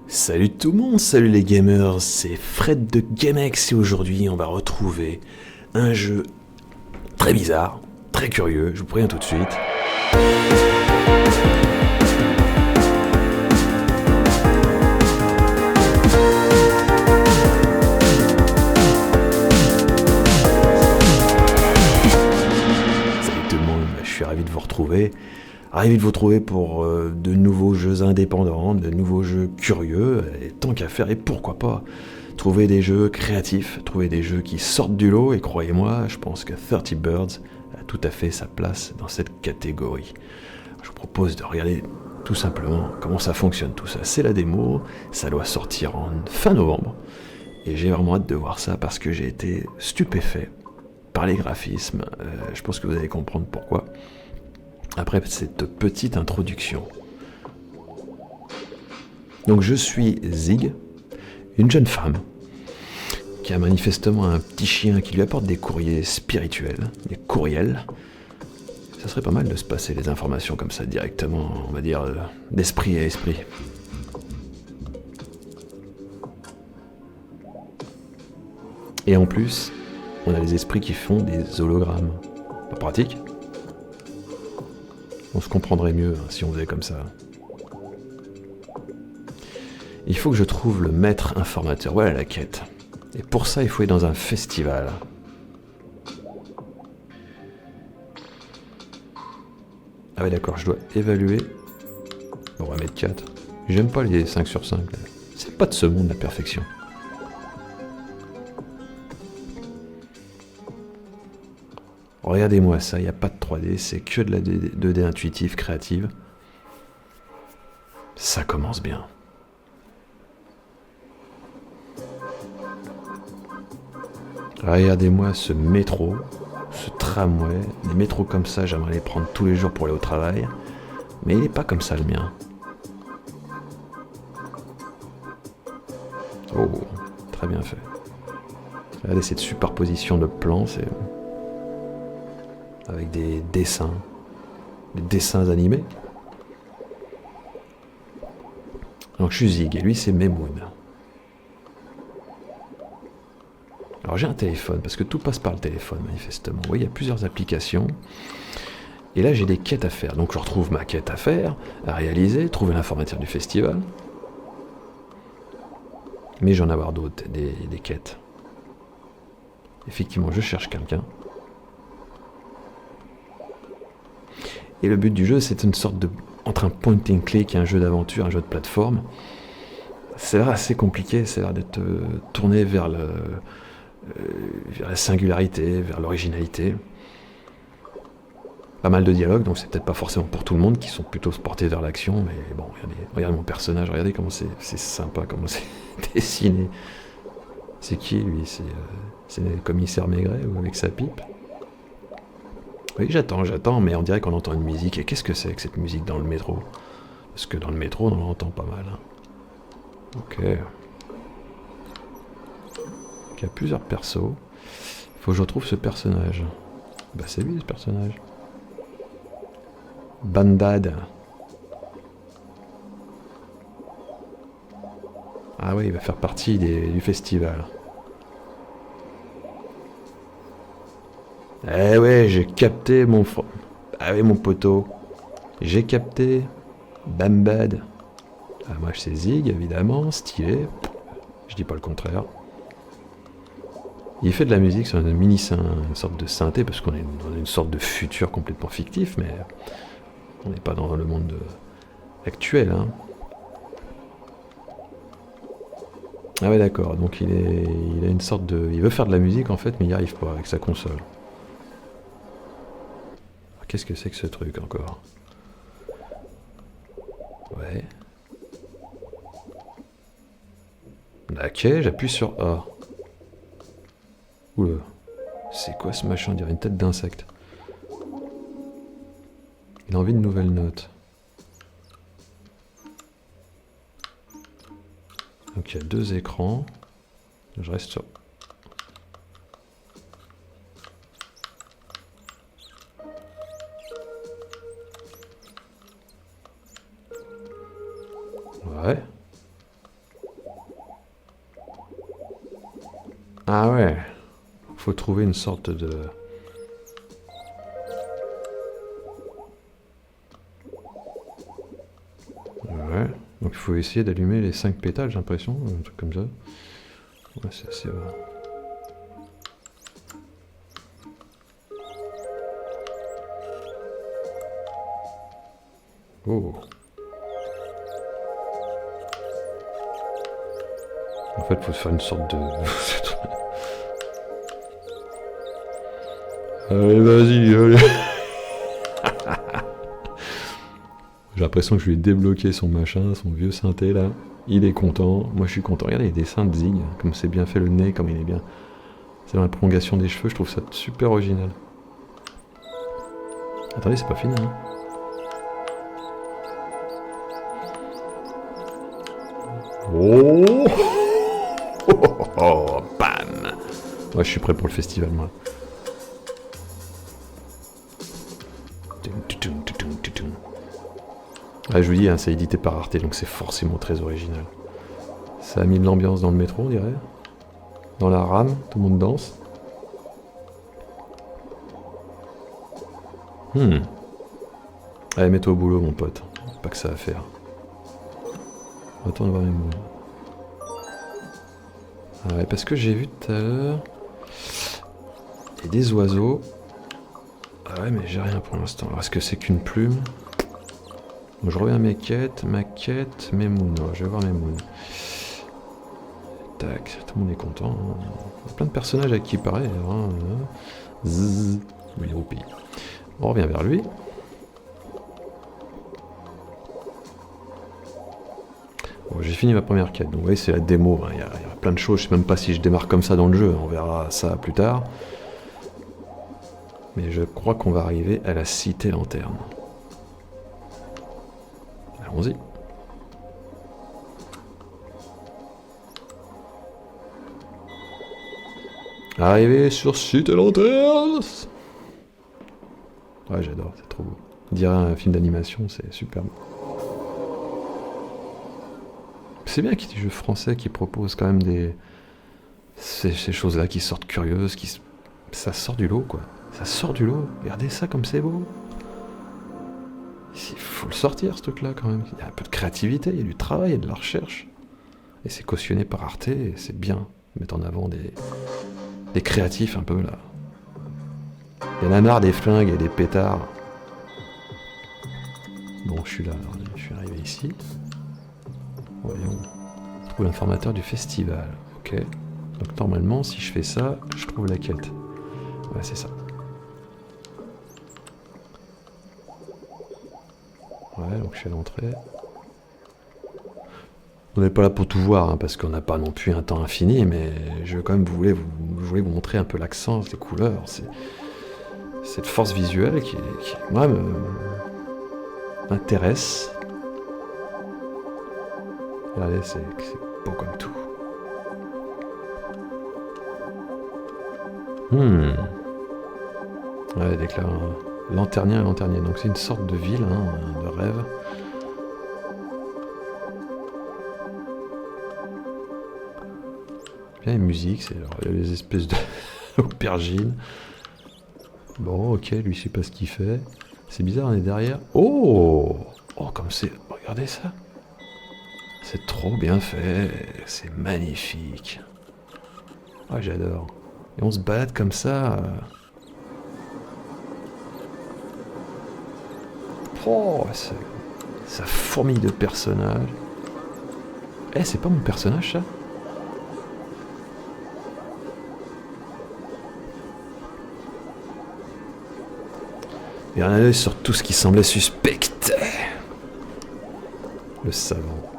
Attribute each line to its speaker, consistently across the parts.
Speaker 1: Salut tout le monde, salut les gamers, c'est Fred de GameX et aujourd'hui on va retrouver un jeu très bizarre, très curieux, je vous préviens tout de suite. Salut tout le monde, je suis ravi de vous retrouver. Ravi de vous retrouver pour de nouveaux jeux indépendants, de nouveaux jeux curieux, et tant qu'à faire, et pourquoi pas trouver des jeux créatifs, trouver des jeux qui sortent du lot, et croyez-moi, je pense que 30 Birds a tout à fait sa place dans cette catégorie. Je vous propose de regarder tout simplement comment ça fonctionne tout ça. C'est la démo, ça doit sortir en fin novembre, et j'ai vraiment hâte de voir ça parce que j'ai été stupéfait par les graphismes, je pense que vous allez comprendre pourquoi. Après cette petite introduction. Donc je suis Zig, une jeune femme qui a manifestement un petit chien qui lui apporte des courriers spirituels, des courriels. Ça serait pas mal de se passer les informations comme ça directement, on va dire, d'esprit à esprit. Et en plus, on a les esprits qui font des hologrammes. Pas pratique ? On se comprendrait mieux si on faisait comme ça. Il faut que je trouve le maître informateur. Voilà la quête. Et pour ça, il faut aller dans un festival. Ah ouais d'accord, je dois évaluer. Bon, on va mettre 4. J'aime pas les 5 sur 5. C'est pas de ce monde la perfection. Regardez-moi ça, il n'y a pas de 3D, c'est que de la 2D intuitive, créative. Ça commence bien. Regardez-moi ce métro, ce tramway. Des métros comme ça, j'aimerais les prendre tous les jours pour aller au travail. Mais il n'est pas comme ça le mien. Oh, très bien fait. Regardez cette superposition de plans, c'est... avec des dessins animés. Donc je suis Zig et lui c'est Memoun. Alors j'ai un téléphone parce que tout passe par le téléphone manifestement. Vous voyez, il y a plusieurs applications. Et là j'ai des quêtes à faire. Donc je retrouve ma quête à faire, à réaliser, trouver l'informateur du festival. Mais j'en ai avoir d'autres, des quêtes. Effectivement, je cherche quelqu'un. Et le but du jeu, c'est une sorte de... entre un point and click et un jeu d'aventure, un jeu de plateforme. C'est l'air assez compliqué, c'est l'air d'être tourné vers la singularité, vers l'originalité. Pas mal de dialogues, donc c'est peut-être pas forcément pour tout le monde, qui sont plutôt portés vers l'action, mais bon, regardez mon personnage, regardez comment c'est sympa, comment c'est dessiné. C'est qui lui ? C'est le commissaire Maigret ou avec sa pipe ? Oui, j'attends, mais on dirait qu'on entend une musique. Et qu'est-ce que c'est que cette musique dans le métro ? Parce que dans le métro, on en entend pas mal. Hein. Ok. Il y a plusieurs persos. Il faut que je retrouve ce personnage. Bah c'est lui ce personnage. Bandad. Ah oui, il va faire partie du festival. Eh ouais, j'ai capté mon... Ah oui, mon poteau. J'ai capté. Bambad. Ah, moi, c'est Zig, évidemment. Stylé. Je dis pas le contraire. Il fait de la musique sur une sorte de synthé, parce qu'on est dans une sorte de futur complètement fictif, mais on n'est pas dans le monde actuel. Hein. Ah ouais, d'accord. Donc il a une sorte de... Il veut faire de la musique, en fait, mais il n'y arrive pas avec sa console. Qu'est-ce que c'est que ce truc encore ? Ouais. Ok, j'appuie sur A. Oula. C'est quoi ce machin ? On dirait une tête d'insecte. Il a envie de nouvelles notes. Donc il y a 2 écrans. Je reste sur... Ouais. Ah ouais. Faut trouver une sorte de... Ouais. Donc il faut essayer d'allumer les 5 pétales, j'ai l'impression. Un truc comme ça. Ouais, c'est assez... Oh. En fait, faut se faire une sorte de... Allez, vas-y, allez. J'ai l'impression que je lui ai débloqué son machin, son vieux synthé là. Il est content, moi je suis content. Regardez les dessins de Zig, comme c'est bien fait le nez, comme il est bien. C'est dans la prolongation des cheveux, je trouve ça super original. Attendez, c'est pas fini. Hein. Oh, oh, bam. Ouais, je suis prêt pour le festival, moi. Ah, je vous dis, hein, c'est édité par Arte, donc c'est forcément très original. Ça a mis de l'ambiance dans le métro, on dirait. Dans la rame, tout le monde danse. Allez, mets-toi au boulot, mon pote. Pas que ça à faire. Attends de voir les mots. Ah ouais, parce que j'ai vu tout à l'heure... Il y a des oiseaux. Ah ouais, mais j'ai rien pour l'instant. Est-ce que c'est qu'une plume? Donc je reviens à mes quêtes, ma quête, mes moons. Je vais voir mes moons. Tac, tout le monde est content. Hein. Il y a plein de personnages à qui parler. Hein. Zzz, oui, au pays. On revient vers lui. Bon, j'ai fini ma première quête. Donc vous voyez, c'est la démo. Hein. Il y a plein de choses. Je sais même pas si je démarre comme ça dans le jeu. On verra ça plus tard. Mais je crois qu'on va arriver à la cité lanterne. Allons-y. Arrivé sur Cité Lanterne. Ouais, j'adore, c'est trop beau. On dirait un film d'animation, c'est superbe. C'est bien qu'il y ait des jeux français qui proposent quand même ces choses-là qui sortent curieuses, ça sort du lot, quoi. Ça sort du lot. Regardez ça comme c'est beau. Il faut le sortir, ce truc-là, quand même. Il y a un peu de créativité, il y a du travail, il y a de la recherche. Et c'est cautionné par Arte, et c'est bien. Mettre en avant des créatifs, un peu, là. Il y en a marre des flingues et des pétards. Bon, je suis là, alors, je suis arrivé ici. Voyons. Je trouve l'informateur du festival. Ok. Donc, normalement, si je fais ça, je trouve la quête. Ouais, c'est ça. Ouais, donc je suis à l'entrée. On n'est pas là pour tout voir, hein, parce qu'on n'a pas non plus un temps infini, mais je veux quand même vous voulais vous montrer un peu l'accent, les couleurs, cette force visuelle qui moi, m'intéresse. Regardez, c'est beau comme tout. Ouais, déclare lanternien et lanternier. Donc c'est une sorte de ville, hein, de rêve. Bien, les musiques, il y a les espèces de aubergines. Bon, ok, lui, je sais pas ce qu'il fait. C'est bizarre, on est derrière. Oh, comme c'est... Regardez ça. C'est trop bien fait. C'est magnifique. Ah, j'adore. Et on se balade comme ça. Oh, ça fourmille de personnages. Eh, c'est pas mon personnage, ça? Et un œil sur tout ce qui semblait suspect. Le savant.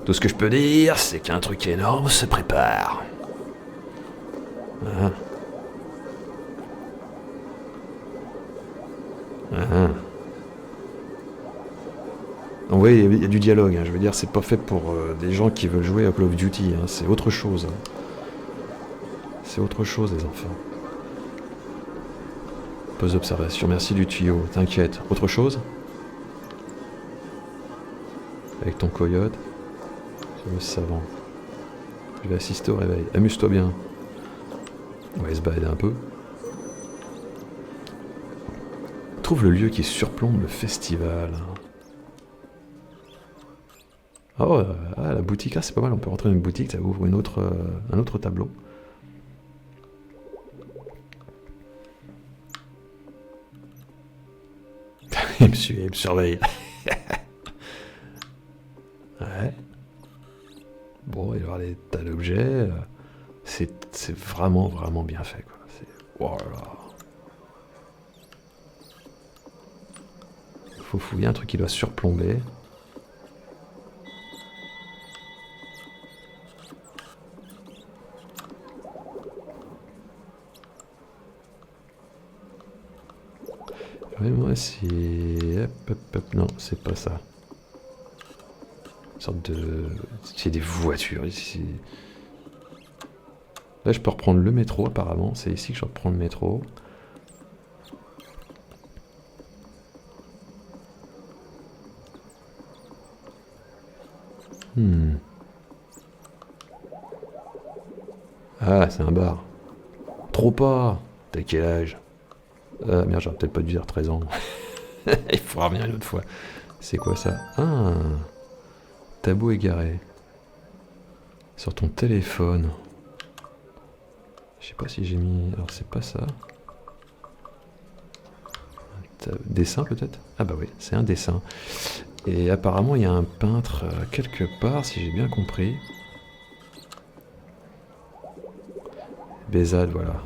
Speaker 1: Tout ce que je peux dire, c'est qu'un truc énorme se prépare. Ah. Ah. Donc, oui, il y a du dialogue, hein. Je veux dire, c'est pas fait pour des gens qui veulent jouer à Call of Duty, hein. C'est autre chose. Hein. C'est autre chose, les enfants. Pause d'observation, merci du tuyau, t'inquiète. Autre chose? Avec ton coyote, sur le savant. Je vais assister au réveil. Amuse-toi bien. On va aller se balader un peu. Trouve le lieu qui surplombe le festival. Oh, la boutique, c'est pas mal, on peut rentrer dans une boutique, ça ouvre un autre tableau. il me surveille. Ouais. Bon, il va y avoir des tas d'objets. C'est vraiment, vraiment bien fait, quoi. Oh là là. Faut fouiller un truc qui doit surplomber. Moi, si... Hop, non, c'est pas ça. Une sorte de... C'est des voitures ici. Là, je peux reprendre le métro, apparemment. C'est ici que je reprends le métro. Ah, c'est un bar. Trop pas. T'as quel âge? Merde, j'aurais peut-être pas dû dire 13 ans. Il faudra revenir une autre fois. C'est quoi ça? Ah, tableau égaré. Sur ton téléphone. Je sais pas si j'ai mis... Alors c'est pas ça. Dessin peut-être? Ah bah oui, c'est un dessin. Et apparemment il y a un peintre quelque part, si j'ai bien compris. Bézade, voilà.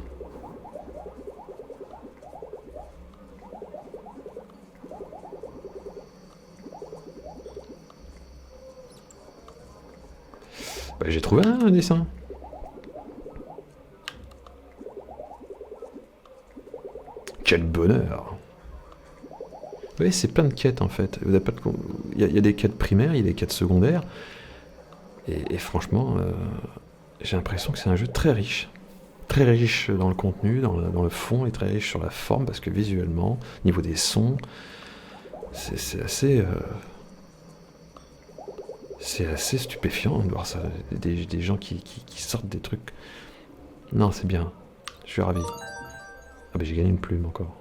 Speaker 1: Bah, j'ai trouvé un dessin. Quel bonheur! Oui, c'est plein de quêtes en fait. Il y a des quêtes primaires, il y a des quêtes secondaires. Et franchement, j'ai l'impression que c'est un jeu très riche. Très riche dans le contenu, dans le fond, et très riche sur la forme, parce que visuellement, au niveau des sons, c'est assez... c'est assez stupéfiant de voir ça. Des gens qui sortent des trucs. Non, c'est bien. Je suis ravi. Ah bah j'ai gagné une plume encore.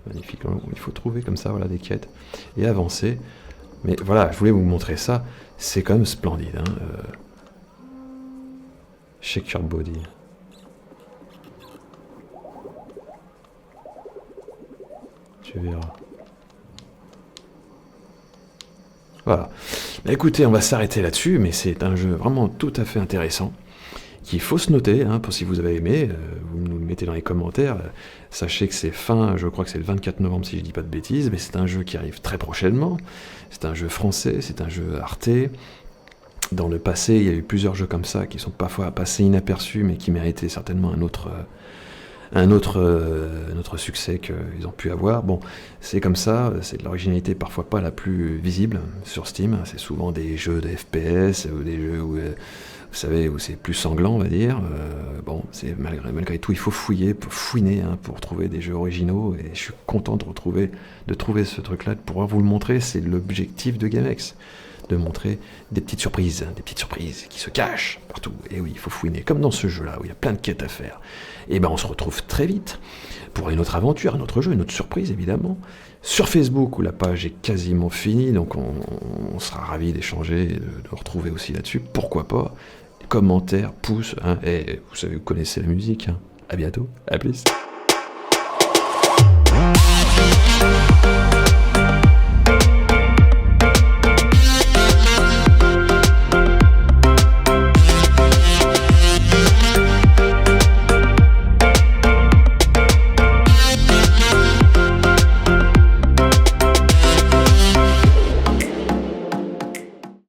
Speaker 1: Magnifique. Il faut trouver comme ça, voilà, des quêtes et avancer. Mais voilà, je voulais vous montrer ça. C'est quand même splendide. Hein. Shake your body. Tu verras. Voilà. Bah, écoutez, on va s'arrêter là-dessus, mais c'est un jeu vraiment tout à fait intéressant. Qu'il faut se noter, hein, pour si vous avez aimé, vous nous le mettez dans les commentaires. Sachez que c'est je crois que c'est le 24 novembre si je dis pas de bêtises, mais c'est un jeu qui arrive très prochainement. C'est un jeu français, c'est un jeu Arte. Dans le passé, il y a eu plusieurs jeux comme ça qui sont parfois passés inaperçus, mais qui méritaient certainement un autre succès qu'ils ont pu avoir. Bon, c'est comme ça, c'est de l'originalité parfois pas la plus visible sur Steam. C'est souvent des jeux de FPS ou des jeux où... vous savez, où c'est plus sanglant, on va dire. Bon, c'est malgré tout, il faut fouiner hein, pour trouver des jeux originaux. Et je suis content de trouver ce truc-là, de pouvoir vous le montrer. C'est l'objectif de GameX, de montrer des petites surprises qui se cachent partout. Et oui, il faut fouiner, comme dans ce jeu-là, où il y a plein de quêtes à faire. Et ben, on se retrouve très vite pour une autre aventure, un autre jeu, une autre surprise, évidemment. Sur Facebook, où la page est quasiment finie, donc on sera ravis d'échanger, de retrouver aussi là-dessus. Pourquoi pas? Commentaires, pouces, hein, et vous savez, vous connaissez la musique. Hein. À bientôt, à plus.